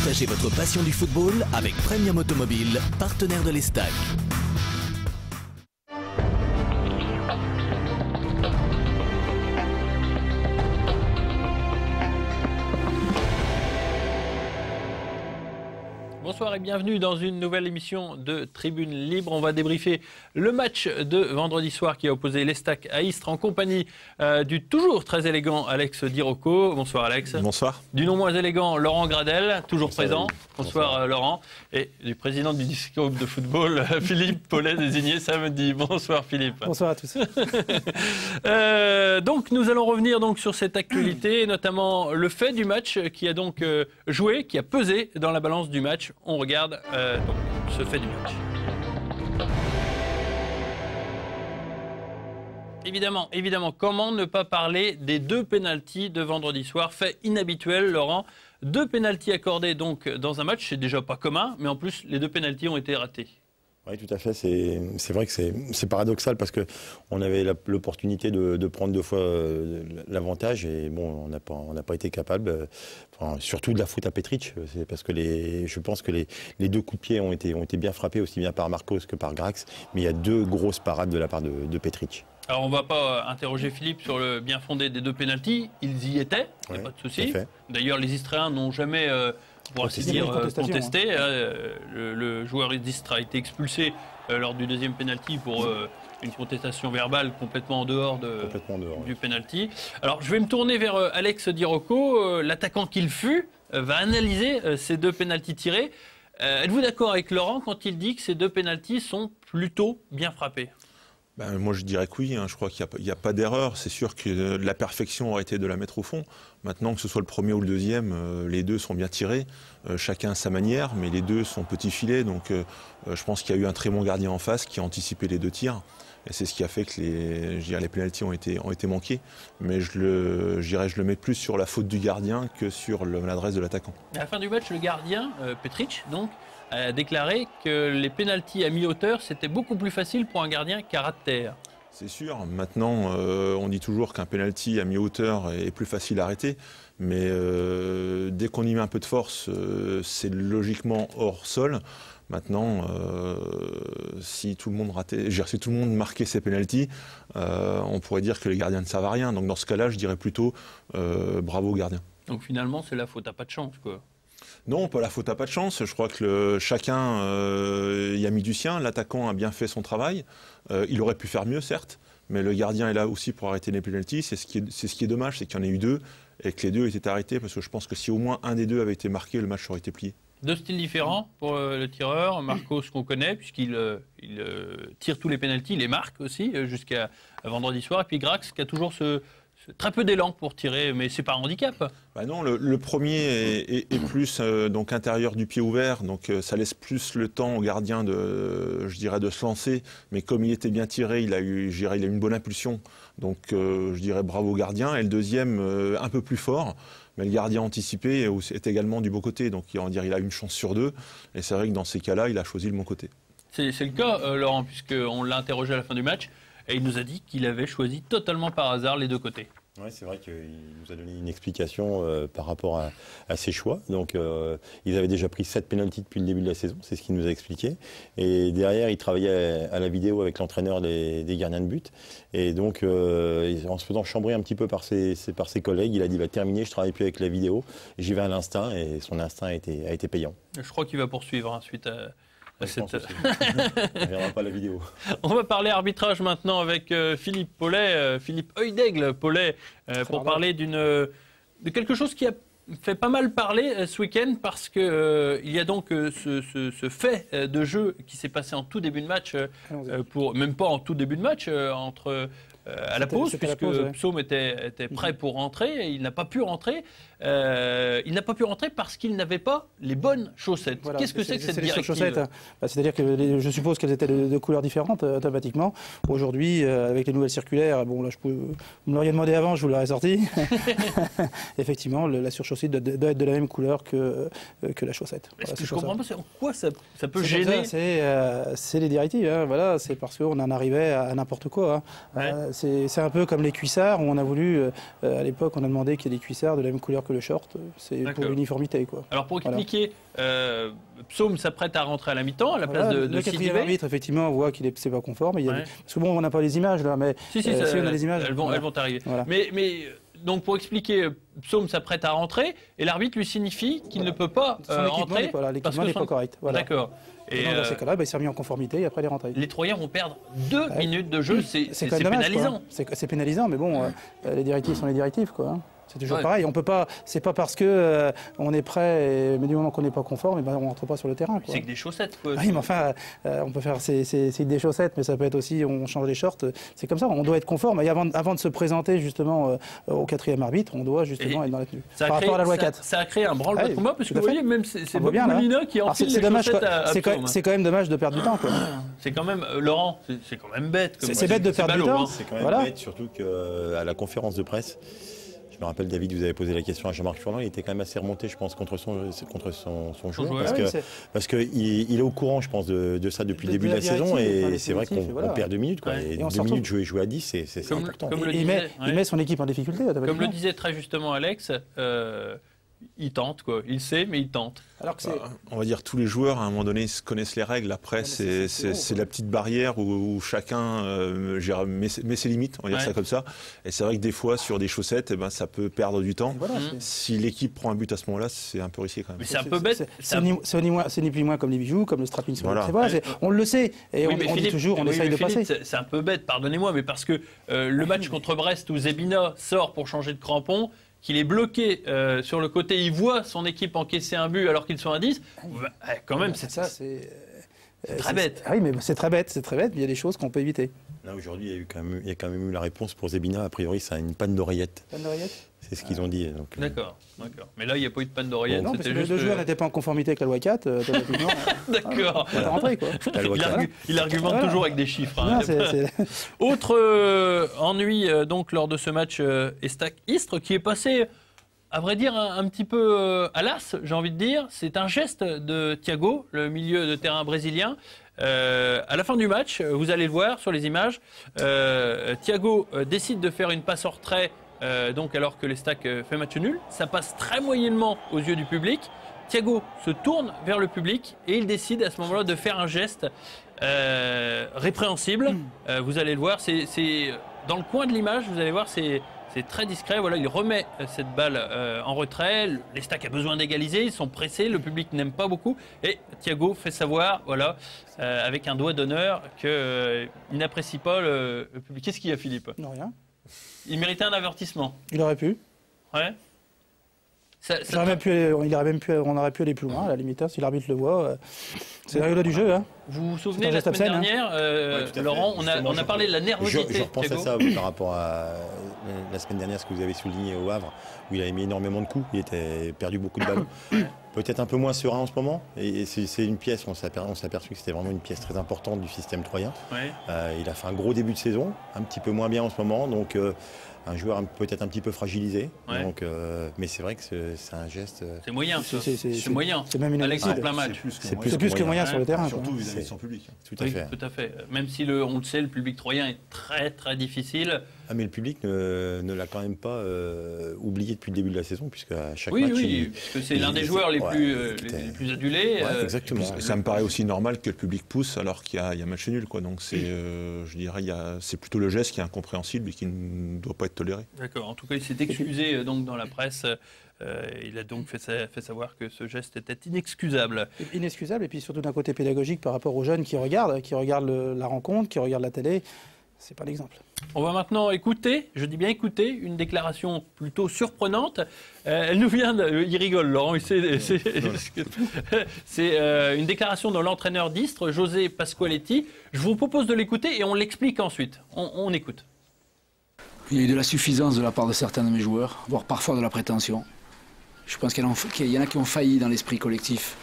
Partagez votre passion du football avec Premium Automobile, partenaire de l'Estac. Bonsoir et bienvenue dans une nouvelle émission de Tribune Libre. On va débriefer le match de vendredi soir qui a opposé l'Estac à Istres en compagnie du toujours très élégant Alex Di Rocco. Bonsoir Alex. Bonsoir. Du non moins élégant Laurent Gradel, toujours présent. Bonsoir, Laurent. Et du président du Disco de football, Philippe Paulet, désigné samedi. Bonsoir Philippe. Bonsoir à tous. Donc nous allons revenir donc sur cette actualité, notamment le fait du match qui a donc joué, qui a pesé dans la balance du match. On regarde donc ce fait du match. Évidemment, comment ne pas parler des deux pénaltys de vendredi soir, fait inhabituel, Laurent. 2 pénaltys accordés donc dans un match, c'est déjà pas commun, mais en plus les 2 pénaltys ont été ratés. Oui, tout à fait. C'est vrai que c'est paradoxal parce qu'on avait l'opportunité de prendre 2 fois l'avantage et bon, on n'a pas été capable. Surtout de la faute à Petric, c'est parce que je pense que les 2 coups de pied ont été bien frappés aussi bien par Marcos que par Grax, mais il y a 2 grosses parades de la part de Petric. Alors on ne va pas interroger Philippe sur le bien fondé des 2 pénaltys, ils y étaient, il n'y a pas de souci. D'ailleurs les Istréens n'ont jamais, pour ainsi dire, contesté. Le joueur d'Istres a été expulsé lors du 2e pénalty pour une contestation verbale complètement en dehors du pénalty. Alors je vais me tourner vers Alex Di Rocco, l'attaquant qu'il fut, va analyser ces 2 pénaltys tirés. Êtes-vous d'accord avec Laurent quand il dit que ces 2 pénaltys sont plutôt bien frappés ? Moi, je dirais que oui. Je crois qu'il n'y a pas d'erreur. C'est sûr que la perfection aurait été de la mettre au fond. Maintenant, que ce soit le premier ou le deuxième, les 2 sont bien tirés. Chacun à sa manière, mais les 2 sont petits filets. Donc, je pense qu'il y a eu un très bon gardien en face qui a anticipé les 2 tirs. Et c'est ce qui a fait que les pénaltys ont été manqués. Mais je le mets plus sur la faute du gardien que sur l'adresse de l'attaquant. À la fin du match, le gardien, Petric, donc, a déclaré que les pénaltys à mi-hauteur, c'était beaucoup plus facile pour un gardien qu'à ras de terre. C'est sûr. Maintenant, on dit toujours qu'un pénalty à mi-hauteur est plus facile à arrêter. Mais dès qu'on y met un peu de force, c'est logiquement hors sol. Maintenant, si tout le monde marquait ses pénaltys, on pourrait dire que les gardiens ne servent à rien. Donc dans ce cas-là, je dirais plutôt bravo gardien. Donc finalement, c'est la faute à pas de chance, quoi. Non, pas la faute à pas de chance. Je crois que chacun y a mis du sien. L'attaquant a bien fait son travail. Il aurait pu faire mieux, certes, mais le gardien est là aussi pour arrêter les pénaltys. C'est ce qui est dommage, c'est qu'il y en ait eu 2 et que les 2 étaient arrêtés, parce que je pense que si au moins un des 2 avait été marqué, le match aurait été plié. 2 styles différents pour le tireur. Marcos, qu'on connaît, puisqu'il tire tous les pénaltys, il les marque aussi jusqu'à vendredi soir. Et puis Grax, qui a toujours très peu d'élan pour tirer, mais c'est pas un handicap. Non, le premier est plus donc intérieur du pied ouvert, donc ça laisse plus le temps au gardien de se lancer. Mais comme il était bien tiré, il a une bonne impulsion. Donc je dirais bravo au gardien. Et le deuxième, un peu plus fort. Mais le gardien anticipé est également du beau côté. Donc il a une chance sur 2. Et c'est vrai que dans ces cas-là, il a choisi le bon côté. C'est le cas, Laurent, puisqu'on l'a interrogé à la fin du match. Et il nous a dit qu'il avait choisi totalement par hasard les 2 côtés. Oui, c'est vrai qu'il nous a donné une explication par rapport à ses choix. Donc, ils avaient déjà pris 7 pénaltys depuis le début de la saison, c'est ce qu'il nous a expliqué. Et derrière, il travaillait à la vidéo avec l'entraîneur des gardiens de but. Et donc, en se faisant chambrer un petit peu par ses collègues, il a dit terminé, je ne travaille plus avec la vidéo. J'y vais à l'instinct et son instinct a été payant. Je crois qu'il va poursuivre suite à... On ne verra pas la vidéo. On va parler arbitrage maintenant avec Philippe Paulet, Philippe Oeil-d'Aigle Paulet, pour parler de quelque chose qui a fait pas mal parler ce week-end, parce que il y a donc ce fait de jeu qui s'est passé en tout début de match, même pas en tout début de match, à la pause, puisque Psaume était prêt pour rentrer, et il n'a pas pu rentrer. Il n'a pas pu rentrer parce qu'il n'avait pas les bonnes chaussettes. Voilà, qu'est-ce que c'est que cette directive ? C'est-à-dire que je suppose qu'elles étaient de couleurs différentes automatiquement. Aujourd'hui, avec les nouvelles circulaires, bon là, vous me l'auriez demandé avant, je vous l'aurais sorti. Effectivement, la surchaussée doit être de la même couleur que la chaussette. Voilà, je ne comprends pas en quoi ça peut gêner. C'est les directives. Voilà, c'est parce qu'on en arrivait à n'importe quoi. c'est un peu comme les cuissards, où on a voulu, à l'époque, on a demandé qu'il y ait des cuissards de la même couleur que le short. C'est pour l'uniformité, quoi. Alors pour expliquer, Psaume s'apprête à rentrer à la mi-temps à la place de le quatrième arbitre, effectivement, on voit qu'il c'est pas conforme. Parce que bon, on n'a pas les images là, mais si, on a les images, elles vont arriver. Voilà. Mais donc pour expliquer, Psaume s'apprête à rentrer et l'arbitre lui signifie qu'il ne peut pas rentrer. L'équipement n'est pas correct. Voilà. D'accord. Et dans ces cas-là, il s'est remis en conformité et après il est rentré. Les Troyens vont perdre 2 minutes de jeu, c'est pénalisant. C'est pénalisant, mais bon, les directives sont les directives, quoi. C'est toujours pareil. On peut pas. C'est pas parce que on est prêt, mais du moment qu'on n'est pas conforme, on rentre pas sur le terrain. C'est que des chaussettes, quoi. Oui, mais enfin, on peut faire. C'est des chaussettes, mais ça peut être aussi. On change les shorts. C'est comme ça. On doit être conforme. Et avant de se présenter justement au quatrième arbitre, on doit justement être dans la tenue. Par rapport à la loi 4. Ça a créé un branle-bas de combat parce que vous voyez, même c'est Bob Molina qui enfile les chaussettes à Psaume. C'est quand même dommage de perdre du temps, quoi. C'est quand même Laurent. C'est quand même bête. C'est bête de perdre du temps. C'est quand même bête, surtout qu'à la conférence de presse. Je me rappelle, David, vous avez posé la question à Jean-Marc Furlan, il était quand même assez remonté, je pense, contre son joueur. Parce qu'il est au courant, je pense, de ça depuis le début de la saison. Et c'est vrai qu'on perd 2 minutes. Quoi. Et 2 minutes jouer à 10, c'est important. Il met son équipe en difficulté. Comme le disait très justement Alex, il tente, quoi. Il sait, mais il tente. Alors que on va dire tous les joueurs, à un moment donné, connaissent les règles. Après, c'est la petite barrière où chacun met ses limites, on va dire ça comme ça. Et c'est vrai que des fois, sur des chaussettes, ça peut perdre du temps. Voilà, si l'équipe prend un but à ce moment-là, c'est un peu risqué quand même. Mais c'est un peu bête. C'est ni plus ni moins comme les bijoux, comme le strapping sur on le sait. Et on dit toujours, on essaye de passer. C'est un peu bête, pardonnez-moi, mais parce que le match contre Brest où Zebina sort pour changer de crampon, qu'il est bloqué sur le côté, il voit son équipe encaisser un but alors qu'ils sont à 10, quand même, c'est très bête. Oui, mais c'est très bête, mais il y a des choses qu'on peut éviter. Là, aujourd'hui, il y a quand même eu la réponse pour Zebina. A priori, c'est une panne d'oreillette. Panne d'oreillette ? C'est ce qu'ils ont dit. D'accord. Mais là, il n'y a pas eu de panne d'oreillette. Non, parce que le joueur n'était pas en conformité avec la loi 4. D'accord. Il argumente toujours avec des chiffres. Non, autre ennui donc lors de ce match Estac-Istres qui est passé, à vrai dire, un petit peu à l'as, j'ai envie de dire. C'est un geste de Thiago, le milieu de terrain brésilien. À la fin du match, vous allez le voir sur les images, Thiago décide de faire une passe hors trait. Donc alors que l'Estac fait match nul, ça passe très moyennement aux yeux du public. Thiago se tourne vers le public et il décide à ce moment-là de faire un geste répréhensible. Vous allez le voir, c'est dans le coin de l'image, vous allez voir, c'est très discret. Voilà, il remet cette balle en retrait. L'Estac a besoin d'égaliser, ils sont pressés, le public n'aime pas beaucoup. Et Thiago fait savoir, voilà, avec un doigt d'honneur, qu'il n'apprécie pas le public. Qu'est-ce qu'il y a, Philippe ? Non, rien. Il méritait un avertissement. Il aurait pu. Ouais. On aurait pu aller plus loin, à la limite, si l'arbitre le voit. C'est la règle du jeu. Hein. Vous vous souvenez, la semaine dernière, Laurent, on a parlé de la nervosité. Je repense à ça par rapport à la semaine dernière, ce que vous avez souligné au Havre, où il avait mis énormément de coups, il était perdu beaucoup de ballons. Peut-être un peu moins serein en ce moment. Et c'est une pièce, on s'est aperçu que c'était vraiment une pièce très importante du système troyen. Ouais. Il a fait un gros début de saison, un petit peu moins bien en ce moment. Donc un joueur peut-être un petit peu fragilisé. Ouais. Donc, mais c'est vrai que c'est un geste. C'est moyen. C'est moyen. C'est même une Alexis, plein match. C'est plus que moyen sur le terrain. Surtout vis-à-vis de son public. Tout à fait. Tout à fait. Même si on le sait, le public troyen est très très difficile. Ah, mais le public ne l'a quand même pas oublié depuis le début de la saison, puisque à chaque match. Oui, puisque c'est l'un des joueurs les plus adulés. Ouais, exactement. Ça me paraît aussi normal que le public pousse alors qu'il y a match nul, quoi. Donc c'est, je dirais, c'est plutôt le geste qui est incompréhensible et qui ne doit pas être toléré. D'accord. En tout cas, il s'est excusé donc dans la presse. Il a donc fait savoir que ce geste était inexcusable. Inexcusable, et puis surtout d'un côté pédagogique par rapport aux jeunes qui regardent la rencontre, qui regardent la télé. C'est pas l'exemple. On va maintenant écouter, je dis bien écouter, une déclaration plutôt surprenante. Elle nous vient il rigole, Laurent. C'est une déclaration de l'entraîneur d'Istres, José Pasqualetti. Je vous propose de l'écouter et on l'explique ensuite. On écoute. Il y a eu de la suffisance de la part de certains de mes joueurs, voire parfois de la prétention. Je pense qu'il y en a qui ont failli dans l'esprit collectif.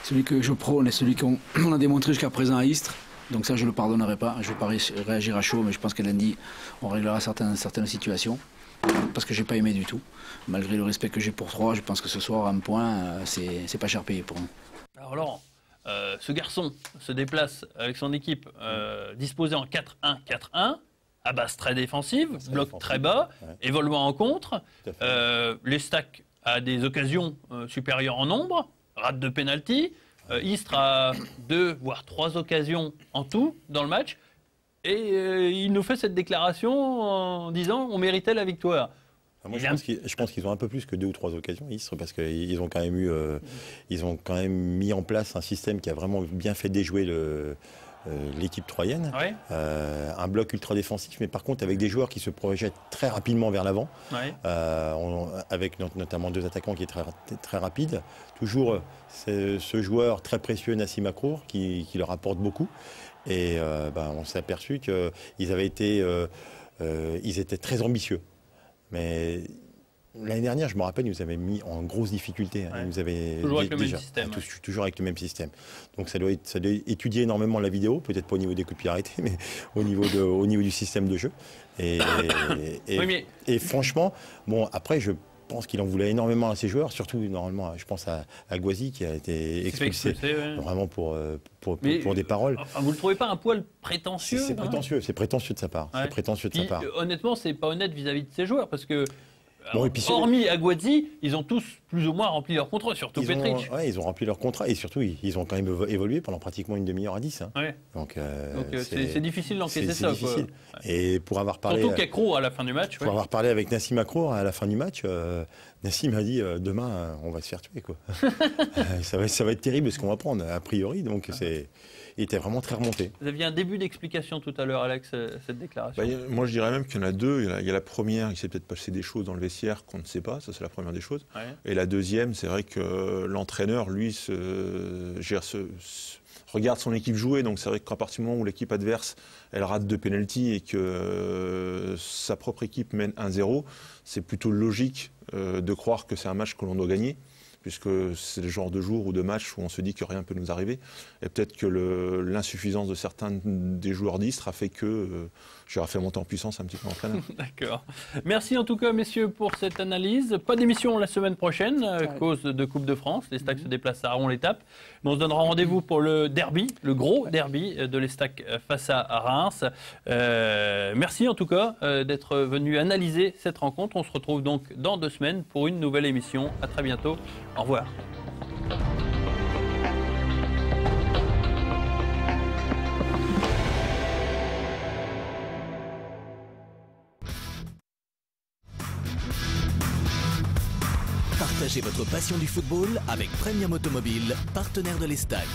Celui que je prône et celui qu'on a démontré jusqu'à présent à Istres. Donc ça, je ne le pardonnerai pas. Je ne vais pas réagir à chaud, mais je pense que lundi, on réglera certaines situations. Parce que je n'ai pas aimé du tout. Malgré le respect que j'ai pour Troyes, je pense que ce soir, un point, c'est pas cher payé pour nous. Alors Laurent, ce garçon se déplace avec son équipe disposée en 4-1-4-1. à base très défensive, bloc très bas, évoluant en contre. L'Estac a des occasions supérieures en nombre, rate de pénalty. Istres a 2 voire 3 occasions en tout dans le match. Et il nous fait cette déclaration en disant on méritait la victoire. Moi, je pense qu'ils ont un peu plus que 2 ou 3 occasions, Istres, parce qu'ils ont quand même mis en place un système qui a vraiment bien fait déjouer l'équipe troyenne. Ouais. Un bloc ultra défensif, mais par contre avec des joueurs qui se projettent très rapidement vers l'avant, avec notamment 2 attaquants qui est très rapide. Toujours ce joueur très précieux, Nassim Akrour, qui leur apporte beaucoup. Et on s'est aperçu qu'ils étaient très ambitieux. Mais l'année dernière, je me rappelle, ils nous avaient mis en grosse difficulté. Ils nous avaient toujours avec le même système. Toujours avec le même système. Donc ça doit étudier énormément la vidéo, peut-être pas au niveau des coups de pied arrêtés, mais au niveau du système de jeu. Et franchement, après, je pense qu'il en voulait énormément à ses joueurs, surtout normalement, je pense à Gouazi qui a été expulsé vraiment pour des paroles. Enfin, vous ne le trouvez pas un poil prétentieux? C'est prétentieux de sa part. C'est prétentieux de sa part. Honnêtement, c'est pas honnête vis-à-vis de ses joueurs parce que hormis Aguadzi, ils ont tous plus ou moins rempli leur contrat, surtout Petric. Ils ont rempli leur contrat et surtout ils ont quand même évolué pendant pratiquement une demi-heure à 10. Donc c'est difficile d'encaisser ça. Difficile. Et pour avoir parlé... Surtout qu'Akro à la fin du match. Pour avoir parlé avec Nassim Akrour à la fin du match, Nassim a dit demain on va se faire tuer. ça va être terrible ce qu'on va prendre a priori. Donc il était vraiment très remonté. Vous aviez un début d'explication tout à l'heure, Alex, cette déclaration. Moi, je dirais même qu'il y en a 2. Il y a la première, il s'est peut-être passé des choses dans le vestiaire qu'on ne sait pas. Ça, c'est la première des choses. Et la deuxième, c'est vrai que l'entraîneur, lui, regarde son équipe jouer. Donc, c'est vrai qu'à partir du moment où l'équipe adverse, elle rate 2 pénaltys et que sa propre équipe mène 1-0, c'est plutôt logique de croire que c'est un match que l'on doit gagner, puisque c'est le genre de jour ou de match où on se dit que rien ne peut nous arriver. Et peut-être que l'insuffisance de certains des joueurs d'Istres a fait que j'aurais fait monter en puissance un petit peu l'entraîneur. D'accord. Merci en tout cas, messieurs, pour cette analyse. Pas d'émission la semaine prochaine, à cause de Coupe de France. L'Estac se déplace à Aron-l'Étape. Mais on se donnera rendez-vous pour le derby, le gros derby de l'Estac face à Reims. Merci en tout cas d'être venu analyser cette rencontre. On se retrouve donc dans 2 semaines pour une nouvelle émission. À très bientôt. Au revoir. Partagez votre passion du football avec Premium Automobile, partenaire de l'Estac.